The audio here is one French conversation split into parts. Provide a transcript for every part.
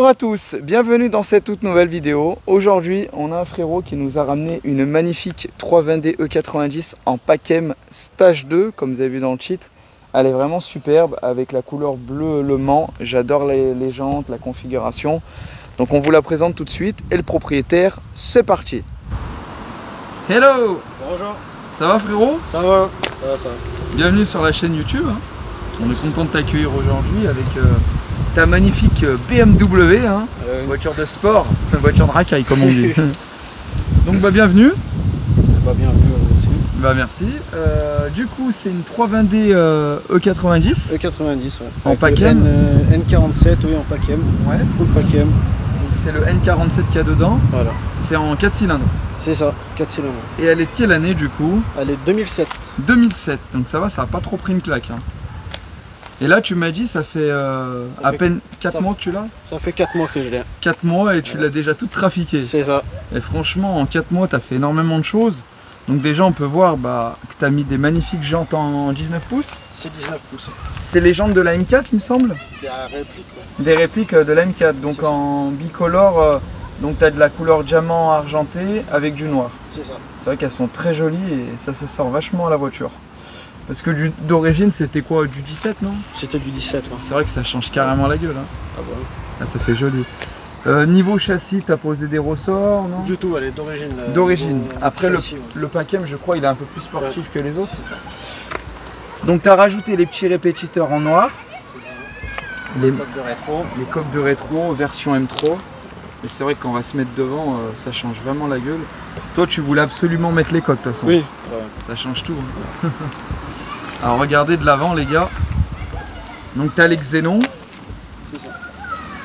Bonjour à tous, bienvenue dans cette toute nouvelle vidéo. Aujourd'hui, on a un frérot qui nous a ramené une magnifique 320D E90 en Packem Stage 2, comme vous avez vu dans le titre. Elle est vraiment superbe avec la couleur bleu Le Mans. J'adore les jantes, la configuration. Donc on vous la présente tout de suite. Et le propriétaire, c'est parti. Hello! Bonjour. Ça va frérot? Ça va, ça va. Bienvenue sur la chaîne YouTube. On est content de t'accueillir aujourd'hui avec ta magnifique BMW, voiture de sport, voiture de racaille comme on dit. Donc bienvenue. Bienvenue aussi. Merci. Du coup c'est une 320D E90. E90, ouais. En Avec Packem. N47, oui, en Packem. Ouais. Full Packem. C'est le N47 qu'il y a dedans. Voilà. C'est en 4 cylindres. C'est ça, 4 cylindres. Et elle est de quelle année du coup? Elle est 2007. 2007. Donc ça va, ça n'a pas trop pris une claque. Et là tu m'as dit ça fait à peine 4 mois que tu l'as? Ça fait 4 mois que je l'ai. 4 mois et tu l'as déjà toute trafiquée. C'est ça. Et franchement en 4 mois tu as fait énormément de choses. Donc déjà on peut voir que tu as mis des magnifiques jantes en 19 pouces. C'est 19 pouces. C'est les jantes de la M4 il me semble? Des répliques, ouais. Des répliques de la M4, donc en bicolore, donc tu as de la couleur diamant argenté avec du noir. C'est ça. C'est vrai qu'elles sont très jolies et ça sort vachement à la voiture. Parce que d'origine c'était quoi? Du 17 non? C'était du 17, ouais. C'est vrai que ça change carrément la gueule. Ah bah oui. Ah, ça fait joli. Niveau châssis, tu as posé des ressorts, non? Du tout, elle est d'origine. D'origine. Après châssis, le Packem, je crois, il est un peu plus sportif que les autres. C'est ça. Donc tu as rajouté les petits répétiteurs en noir. Les coques de rétro. Les coques de rétro, version M3. Et c'est vrai qu'on va se mettre devant, ça change vraiment la gueule. Toi, tu voulais absolument mettre les coques, de toute façon. Oui. Ouais. Ça change tout. Alors regardez de l'avant, les gars. Donc tu as les Xénon. C'est ça.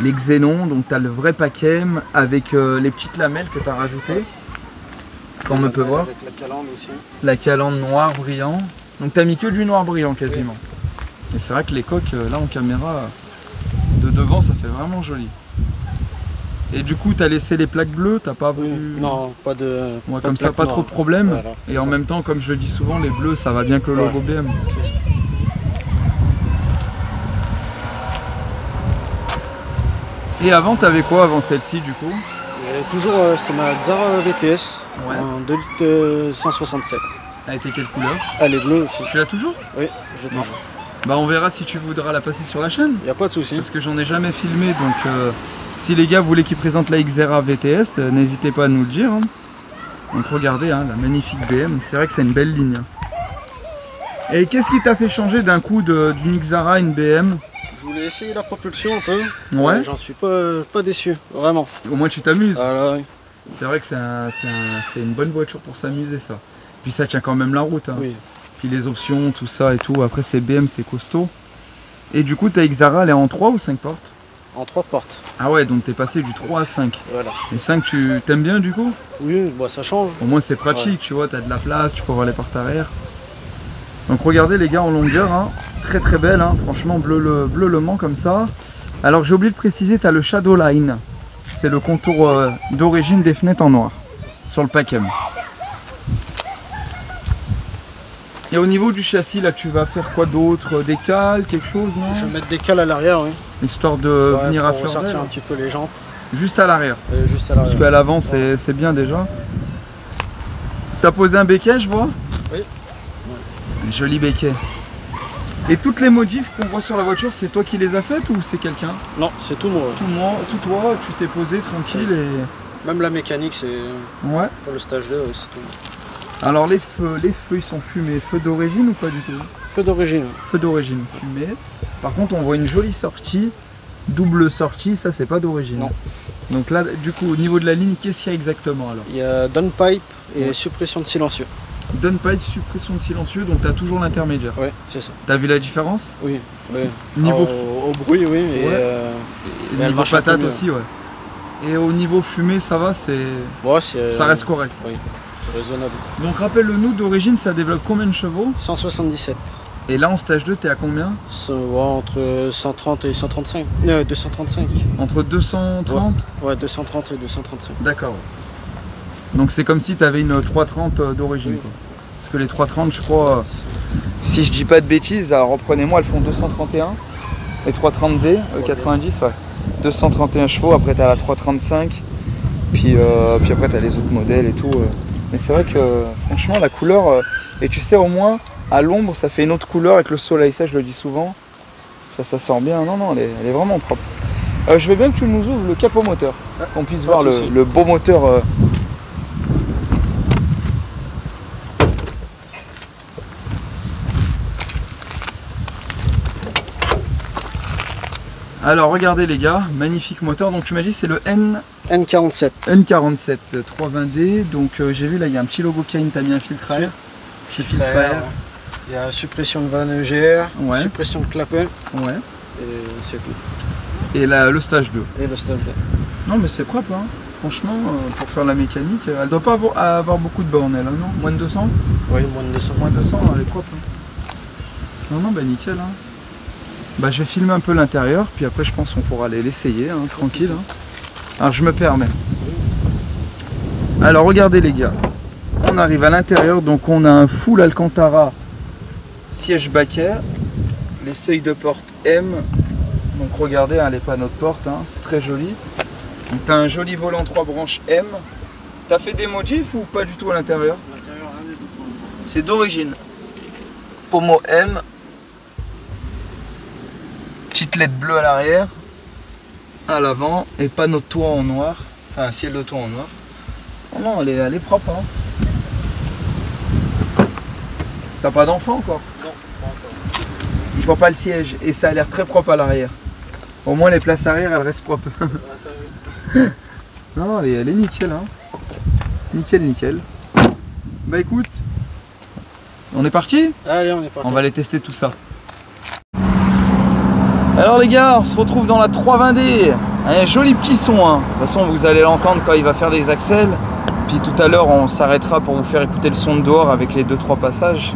Les Xénon, donc tu as le vrai Packem avec les petites lamelles que tu as rajoutées. Comme on peut voir. Avec la calandre aussi. La calandre noire brillant. Donc tu as mis que du noir brillant quasiment. Oui. Et c'est vrai que les coques, là en caméra, de devant, ça fait vraiment joli. Et du coup, tu as laissé les plaques bleues, t'as pas voulu... Non, pas de... Ouais, comme ça, pas trop de problème. Voilà, et en même temps, comme je le dis souvent, les bleus, ça va bien que le logo BM. Et avant, t'avais quoi avant celle-ci du coup? J'avais toujours, c'est ma Xara VTS, en 2 litres 167. Elle était quelle couleur? Elle est bleue aussi. Tu l'as toujours? Oui, j'ai toujours. Bah on verra si tu voudras la passer sur la chaîne. Y a pas de souci. Parce que j'en ai jamais filmé, donc si les gars voulaient qu'ils présentent la Xara VTS, n'hésitez pas à nous le dire. Donc regardez, la magnifique BM, c'est vrai que c'est une belle ligne. Et qu'est-ce qui t'a fait changer d'un coup d'une Xara à une BM? Je voulais essayer la propulsion un peu. Ouais. J'en suis pas déçu, vraiment. Au moins tu t'amuses. Voilà, oui. C'est vrai que c'est une bonne voiture pour s'amuser ça. Puis ça tient quand même la route. Oui. Puis les options, tout ça et tout. Après c'est BM, c'est costaud. Et du coup ta Xara elle est en 3 ou 5 portes? En 3 portes. Ah ouais, donc t'es passé du 3 à 5. Voilà. Et 5 tu t'aimes bien du coup? Oui, bah ça change. Au moins c'est pratique, tu vois, t'as de la place, tu peux voir les portes arrière. Donc regardez les gars en longueur, très très belle, franchement bleu Le Mans comme ça. Alors j'ai oublié de préciser, t'as le Shadow Line. C'est le contour d'origine des fenêtres en noir sur le Packem. Et au niveau du châssis, là tu vas faire quoi d'autre? Des cales, quelque chose, non? Je vais mettre des cales à l'arrière, oui. Histoire de venir à fleur ressortir un petit peu les jantes. Juste à l'arrière. Juste à l'arrière. Parce qu'à l'avant c'est bien déjà. T'as posé un béquet, je vois? Oui. Joli béquet. Et toutes les modifs qu'on voit sur la voiture, c'est toi qui les as faites ou c'est quelqu'un? Non, c'est tout moi. Tout toi, tu t'es posé tranquille et... Même la mécanique, c'est... Ouais. Pour le stage 2, c'est tout. Alors les feux ils sont fumés. Feux d'origine ou pas du tout? Feu d'origine. Feu d'origine, fumé. Par contre on voit une jolie sortie, double sortie, ça c'est pas d'origine. Non. Donc là, du coup, au niveau de la ligne, qu'est-ce qu'il y a exactement alors? Il y a downpipe et suppression de silencieux. Downpipe, suppression de silencieux, donc tu as toujours l'intermédiaire. Oui, c'est ça. T'as vu la différence? Oui. Niveau au bruit, oui. Et niveau patate aussi, ouais. Et au niveau fumée, ça va, ça reste correct. Oui, c'est raisonnable. Donc rappelle-le-nous, d'origine, ça développe combien de chevaux? 177. Et là, en stage 2, t'es à combien? Entre 130 et 135. 235. Entre 230? Ouais, 230 et 235. D'accord. Donc c'est comme si tu avais une 330 d'origine. Oui. Parce que les 330, je crois, si je dis pas de bêtises, alors reprenez-moi, elles font 231. Les 330D, 90, ouais. 231 chevaux, après tu as la 335, puis après tu as les autres modèles et tout. Mais c'est vrai que franchement la couleur, et tu sais au moins à l'ombre ça fait une autre couleur avec le soleil, ça je le dis souvent. Ça sort bien, non, elle est vraiment propre. Je veux bien que tu nous ouvres le capot moteur, qu'on puisse voir le beau moteur. Alors regardez les gars, magnifique moteur, donc tu m'as dit c'est le N47. N47 320D, donc j'ai vu là il y a un petit logo Kane, t'as mis un filtre à air, petit filtre à air. Il y a suppression de vanne EGR, ouais. Suppression de clapet, ouais. Et c'est tout. Et là, le stage 2. Et le stage 2. Non mais c'est propre, hein. Franchement, pour faire la mécanique, elle doit pas avoir beaucoup de bornes, elle, hein, non? Moins de 200? Oui, moins de 200. Moins de 200, elle est propre. Hein. Non, bah nickel. Hein. Bah, je vais filmer un peu l'intérieur, puis après je pense qu'on pourra aller l'essayer, hein, tranquille. Hein. Alors je me permets. Alors regardez les gars, on arrive à l'intérieur, donc on a un full Alcantara, siège baquet, les seuils de porte M. Donc regardez hein, les panneaux de porte, hein, c'est très joli. Donc tu as un joli volant 3 branches M. Tu as fait des modifs ou pas du tout à l'intérieur? C'est d'origine. Pommeau M. Petite LED bleue à l'arrière, à l'avant, et panneau de toit en noir. Enfin, ciel de toit en noir. Oh non, elle est propre. Hein. T'as pas d'enfant encore? Non, pas encore. Je vois pas le siège, et ça a l'air très propre à l'arrière. Au moins les places arrière, elles restent propres. Non, elle est nickel. Hein. Nickel, nickel. Bah écoute, on est parti? Allez, on est parti. On va aller tester tout ça. Alors les gars, on se retrouve dans la 320D. Un joli petit son. Hein. De toute façon, vous allez l'entendre quand il va faire des accels. Puis tout à l'heure, on s'arrêtera pour vous faire écouter le son de dehors avec les 2-3 passages.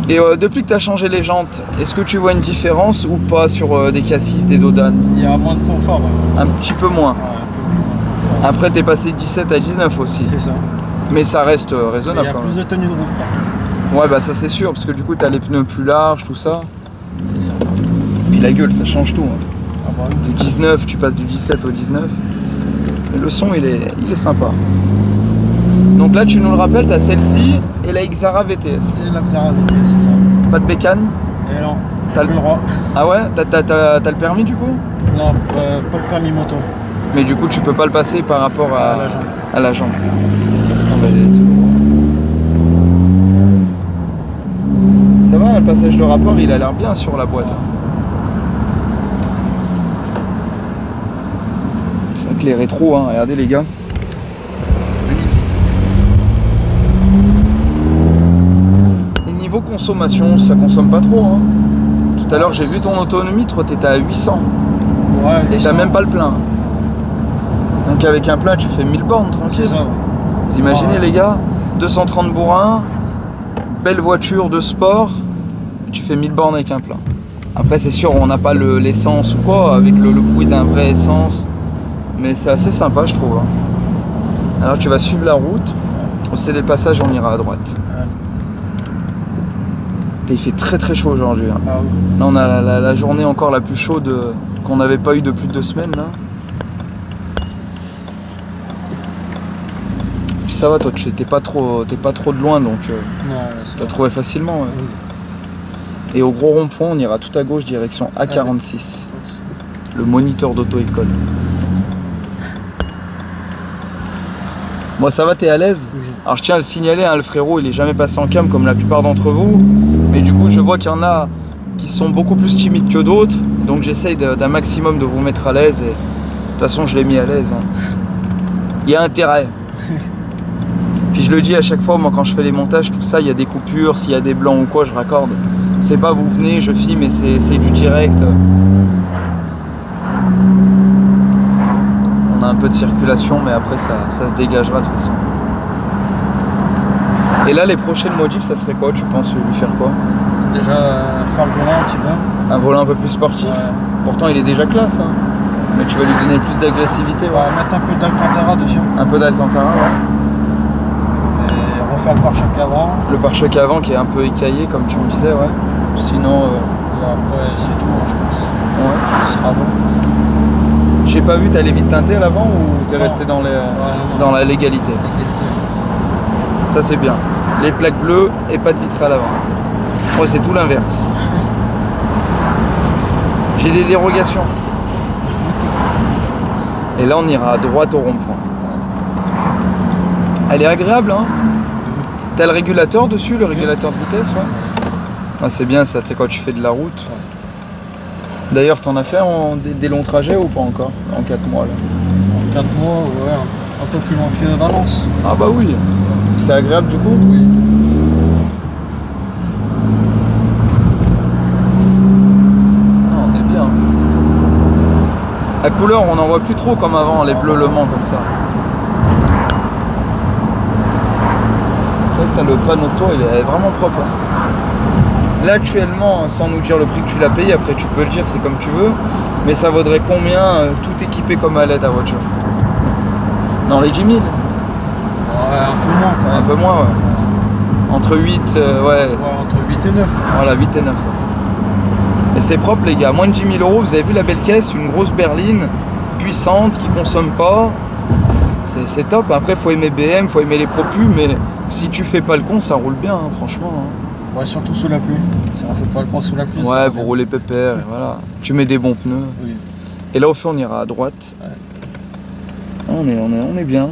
Et depuis que tu as changé les jantes, est-ce que tu vois une différence ou pas sur des cassis, des dodanes? Il y a moins de confort. Ouais. Un petit peu moins. Ouais, un peu moins de confort. Après, tu es passé de 17 à 19 aussi. C'est ça. Mais ça reste raisonnable. Il y a plus de tenue de route. Ouais, bah ça c'est sûr, parce que du coup, tu as les pneus plus larges, tout ça. C'est ça. Puis la gueule, ça change tout. Hein. Ah bah, Du 19, tu passes du 17 au 19. Et le son, il est sympa. Donc là, tu nous le rappelles, tu as celle-ci et la Xara VTS. c'est la Xara VTS, c'est ça. Pas de bécane? Et non, T'as plus le droit. Ah ouais? T'as le permis du coup? Non, pas le permis moto. Mais du coup, tu peux pas le passer par rapport À la jambe. À la jambe. Ça va, le passage de rapport, il a l'air bien sur la boîte. C'est vrai que les rétros, hein, regardez les gars. Magnifique. Et niveau consommation, ça consomme pas trop. Hein. Tout à l'heure, j'ai vu ton autonomie, toi, t'étais à 800. Ouais, Et t'as même pas le plein. Donc avec un plein, tu fais 1000 bornes tranquille. C'est ça. Vous imaginez les gars, 230 bourrins, belle voiture de sport, tu fais 1000 bornes avec un plein. Après c'est sûr on n'a pas l'essence ou quoi, avec le bruit d'un vrai essence, mais c'est assez sympa je trouve. Hein. Alors tu vas suivre la route, au CD le passage on ira à droite. Et il fait très très chaud aujourd'hui. Hein. Ah oui. Là on a la journée encore la plus chaude qu'on n'avait pas eu depuis 2 semaines là. Puis ça va toi, t'es pas trop de loin donc tu as trouvé facilement. Ouais. Oui. Et au gros rond-point, on ira tout à gauche, direction A46. Le moniteur d'auto-école. Moi, ça va, t'es à l'aise? Oui. Alors, je tiens à le signaler, hein, le frérot, il est jamais passé en cam comme la plupart d'entre vous. Mais du coup, je vois qu'il y en a qui sont beaucoup plus timides que d'autres. Donc, j'essaye d'un maximum de vous mettre à l'aise. Et de toute façon, je l'ai mis à l'aise. Hein. Il y a intérêt. Puis je le dis à chaque fois, moi, quand je fais les montages, tout ça, il y a des coupures, s'il y a des blancs ou quoi, je raccorde. C'est pas vous venez, je filme et c'est du direct. On a un peu de circulation, mais après ça se dégagera de toute façon. Et là, les prochaines modifs, ça serait quoi? Tu penses lui faire quoi? Déjà faire le volant un petit peu. Un volant un peu plus sportif. Ouais. Pourtant, il est déjà classe. Hein. Mais tu vas lui donner plus d'agressivité. Ouais. Mettre un peu d'Alcantara dessus. Un peu d'Alcantara, ouais. Et refaire le pare-choc avant. Le pare-choc avant qui est un peu écaillé, comme tu me disais, ouais. Sinon, après, c'est tout, je pense. Ouais. Ce sera bon. J'ai pas vu, t'as les vitres teintées à l'avant ou t'es resté dans, dans la légalité? Ça c'est bien. Les plaques bleues et pas de vitres à l'avant. Moi c'est tout l'inverse. J'ai des dérogations. Et là on ira à droite au rond-point. Elle est agréable, hein? T'as le régulateur dessus, le régulateur de vitesse, ouais. Ah, c'est bien ça, tu sais, quand tu fais de la route. D'ailleurs, t'en as fait des longs trajets ou pas encore? En 4 mois là? En 4 mois, ouais, un peu plus loin que Valence. Ah bah oui. C'est agréable du coup? Oui. Ah, on est bien. La couleur, on n'en voit plus trop comme avant, les bleus Le Mans comme ça. C'est vrai que t'as le panneau de toit, il est vraiment propre. Hein. Là actuellement, sans nous dire le prix que tu l'as payé, après tu peux le dire, c'est comme tu veux, mais ça vaudrait combien tout équipé comme elle est ta voiture? Dans les 10 000? Ouais, un peu moins quand même. Un peu moins, ouais. Entre 8, ouais. Entre 8 et 9. Voilà, 8 et 9. Ouais. Et c'est propre les gars, moins de 10 000 €, vous avez vu la belle caisse, une grosse berline, puissante, qui consomme pas. C'est top, après faut aimer BM, faut aimer les propus, mais si tu fais pas le con, ça roule bien, hein, franchement. Hein. Ouais, surtout sous la pluie. Si on fait pas le con sous la pluie. Ouais, vous roulez pépère, et voilà. Tu mets des bons pneus. Oui. Et là au fond on ira à droite. Ouais. On est bien.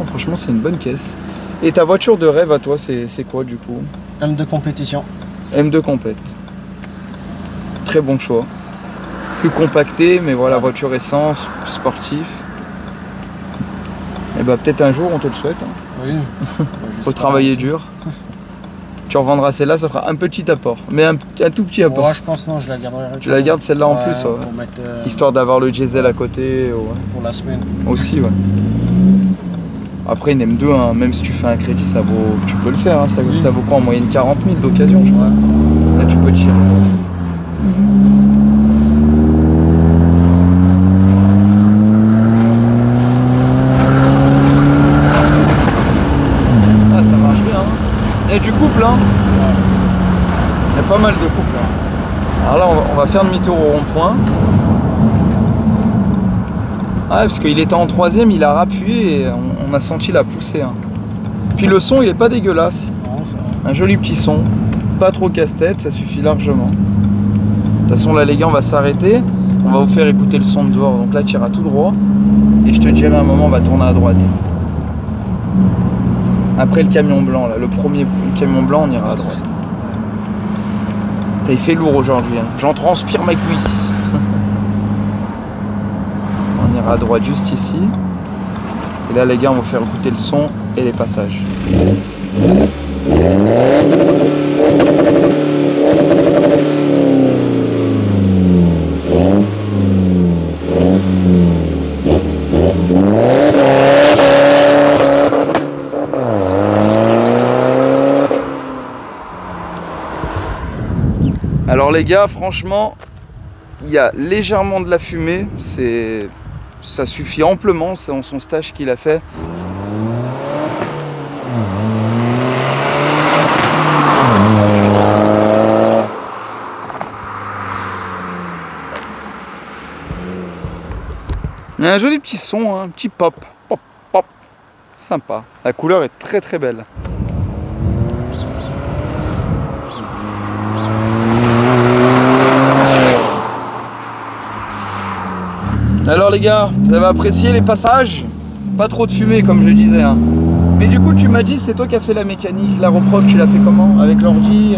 Oh, franchement c'est une bonne caisse. Et ta voiture de rêve à toi c'est quoi du coup? M2 compétition. M2 compète. Très bon choix. Plus compacté, mais voilà, voiture essence, sportif. Et bah peut-être un jour on te le souhaite. Hein. Oui. Faut travailler dur. Tu revendras celle-là, ça fera un petit apport, mais un tout petit apport. Ouais, je pense non, je la garderai. Tu la gardes celle-là en plus, ouais. Pour mettre, histoire d'avoir le diesel à côté. Ouais. Pour la semaine. Aussi, ouais. Après une M2, hein, même si tu fais un crédit, ça vaut, tu peux le faire. Hein, ça vaut quoi en moyenne 40 000 d'occasion, je crois. Là, tu peux tirer. Ah, ça marche bien. Hein. Il y a du couple, hein. Il y a pas mal de couple. Hein. Alors là, on va faire demi-tour au rond-point. Ah, parce qu'il était en 3ème, il a rappuyé et on a senti la poussée. Hein. Puis le son, il est pas dégueulasse. Non, ça va. Un joli petit son. Pas trop casse-tête, ça suffit largement. De toute façon, là, les gars, on va s'arrêter. On va vous faire écouter le son de dehors. Donc là, tu iras tout droit. Et je te dirai à un moment, on va tourner à droite. Après le camion blanc, là, le premier camion blanc, on ira à droite. T'as fait lourd aujourd'hui. Hein. J'en transpire ma cuisse. On ira à droite juste ici. Et là les gars on va faire écouter le son et les passages. Alors les gars, franchement, il y a légèrement de la fumée, ça suffit amplement, c'est dans son stage qu'il a fait. Il y a un joli petit son, hein, un petit pop, pop, pop, sympa. La couleur est très très belle. Alors les gars, vous avez apprécié les passages? Pas trop de fumée comme je disais. Hein. Mais du coup tu m'as dit c'est toi qui as fait la mécanique, la reprog, tu l'as fait comment? Avec l'ordi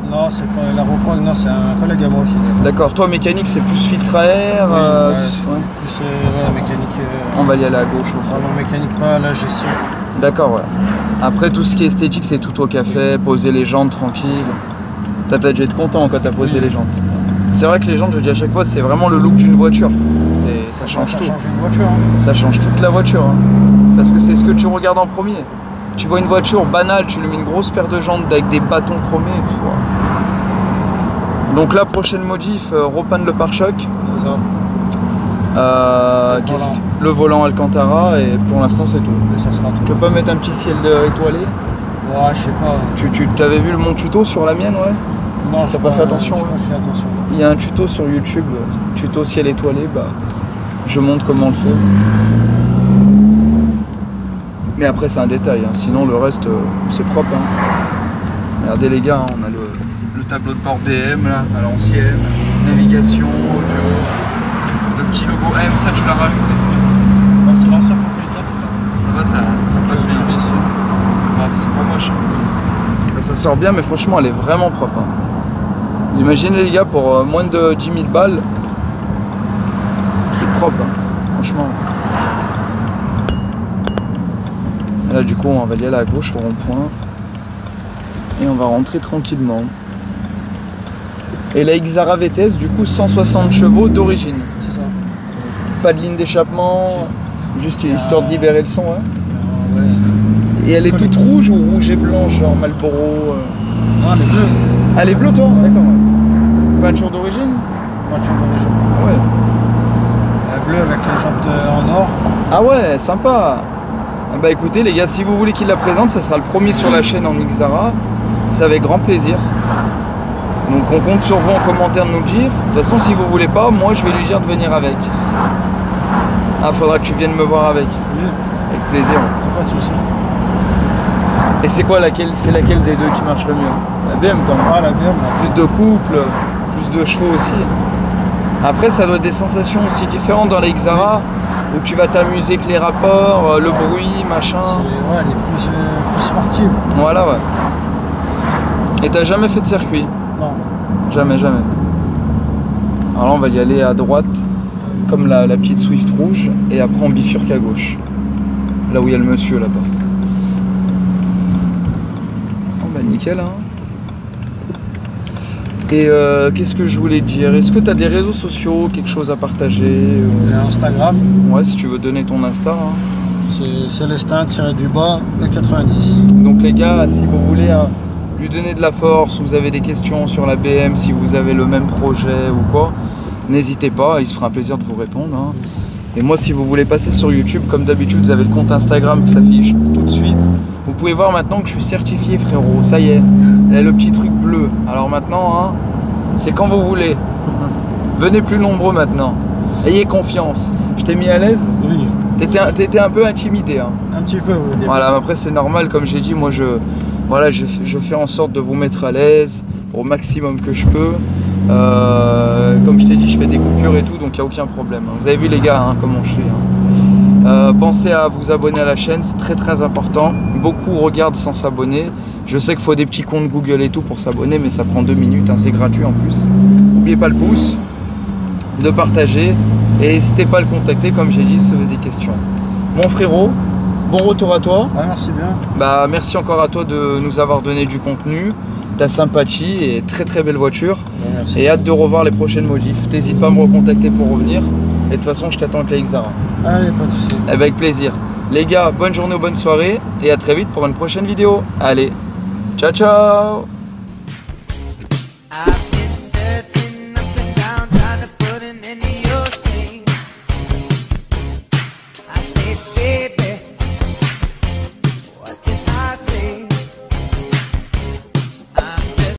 Non, c'est pas la reprog, non, c'est un collègue à moi qui l'a. D'accord, toi mécanique c'est plus filtre à air, ouais, ouais. Plus mécanique. On va y aller à gauche au fond. Vraiment mécanique, pas la gestion. D'accord, ouais. Après tout ce qui est esthétique c'est tout toi qui as fait, poser les jantes tranquille. T'as dû être content quand t'as posé les jantes. C'est vrai que les jantes, je dis à chaque fois, c'est vraiment le look d'une voiture. Ça change tout. Ça change une voiture. Hein. Ça change toute la voiture. Hein. Parce que c'est ce que tu regardes en premier. Tu vois une voiture banale, tu lui mets une grosse paire de jantes avec des bâtons chromés. Donc la prochaine modif, repeindre le pare-choc. C'est ça. Le volant Alcantara et pour l'instant c'est tout. Et ça sera tout. Tu peux pas mettre un petit ciel étoilé? Ouais, je sais pas. Tu t'avais vu mon tuto sur la mienne, ouais? Non, t'as pas fait attention. J'ai pas fait attention. Il y a un tuto sur YouTube, tuto ciel étoilé, bah, je montre comment on le fait. Mais après c'est un détail, hein. Sinon le reste c'est propre. Hein. Regardez les gars, hein, on a le tableau de bord BM là, à l'ancienne, navigation, audio, le petit logo M, ça tu l'as rajouté. Bah, c'est l'ancien propriétaire. Ça va, ça passe bien. Ouais, c'est pas moche. Ça sort bien, mais franchement elle est vraiment propre. Hein. Vous imaginez les gars, pour moins de 10 000 balles, c'est propre, hein. Franchement. Et là du coup on va y aller à gauche au rond-point. Et on va rentrer tranquillement. Et la Xara VTS du coup 160 chevaux d'origine. C'est ça. Pas de ligne d'échappement, juste histoire de libérer le son. Hein. Ouais. Et elle est toute rouge ou rouge et blanche, genre Marlboro Non, elle est bleue. Elle est bleue toi? D'accord. Ouais. Peinture d'origine? Peinture d'origine. Ouais. Elle est bleue avec les jantes en or. Ah ouais, sympa. Ah bah écoutez les gars, si vous voulez qu'il la présente, ça sera le premier sur la chaîne en Xara. C'est avec grand plaisir. Donc on compte sur vous en commentaire de nous le dire. De toute façon si vous voulez pas, moi je vais lui dire de venir avec. Ah, faudra que tu viennes me voir avec. Oui. Avec plaisir. Pas de soucis. Et c'est quoi laquelle des deux qui marche le mieux? La BM quand même. Ah, la BM. Plus de couple, plus de chevaux aussi. Après ça doit être des sensations aussi différentes dans les Xara, où tu vas t'amuser avec les rapports, le bruit, machin. Ouais, elle est plus sportive. Voilà, ouais. Et t'as jamais fait de circuit? Non. Jamais. Alors là on va y aller à droite, comme la petite Swift rouge, et après on bifurque à gauche. Là où il y a le monsieur là-bas. Oh bah nickel hein. Et qu'est-ce que je voulais te dire? Est-ce que tu as des réseaux sociaux, quelque chose à partager? J'ai Instagram. Ouais, si tu veux donner ton Insta. Hein. C'est Célestin-E90. Donc les gars, si vous voulez lui donner de la force, vous avez des questions sur la BM, si vous avez le même projet ou quoi, n'hésitez pas, il se fera un plaisir de vous répondre. Hein. Et moi, si vous voulez passer sur YouTube, comme d'habitude, vous avez le compte Instagram qui s'affiche tout de suite. Vous pouvez voir maintenant que je suis certifié, frérot. Ça y est, il y a le petit truc bleu. Alors maintenant, hein, c'est quand vous voulez. Venez plus nombreux maintenant. Ayez confiance. Je t'ai mis à l'aise? Oui. T'étais un peu intimidé. Hein. Un petit peu au début. Voilà, après c'est normal, comme j'ai dit, moi je fais en sorte de vous mettre à l'aise au maximum que je peux. Comme je t'ai dit, je fais des coupures et tout, donc il n'y a aucun problème. Vous avez vu les gars, hein, comment je suis. Hein. Pensez à vous abonner à la chaîne, c'est très important. Beaucoup regardent sans s'abonner. Je sais qu'il faut des petits comptes Google et tout pour s'abonner, mais ça prend 2 minutes, hein, c'est gratuit en plus. N'oubliez pas le pouce, de partager et n'hésitez pas à le contacter, comme j'ai dit, si vous avez des questions. Mon frérot, bon retour à toi. Ouais, merci bien. Bah, merci encore à toi de nous avoir donné du contenu, ta sympathie et très belle voiture. Ouais, merci. Et hâte de revoir les prochaines modifs. T'hésites pas à me recontacter pour revenir. Et de toute façon, je t'attends avec la Xara. Allez, pas de soucis. Avec plaisir. Les gars, bonne journée ou bonne soirée et à très vite pour une prochaine vidéo. Allez, ciao ciao.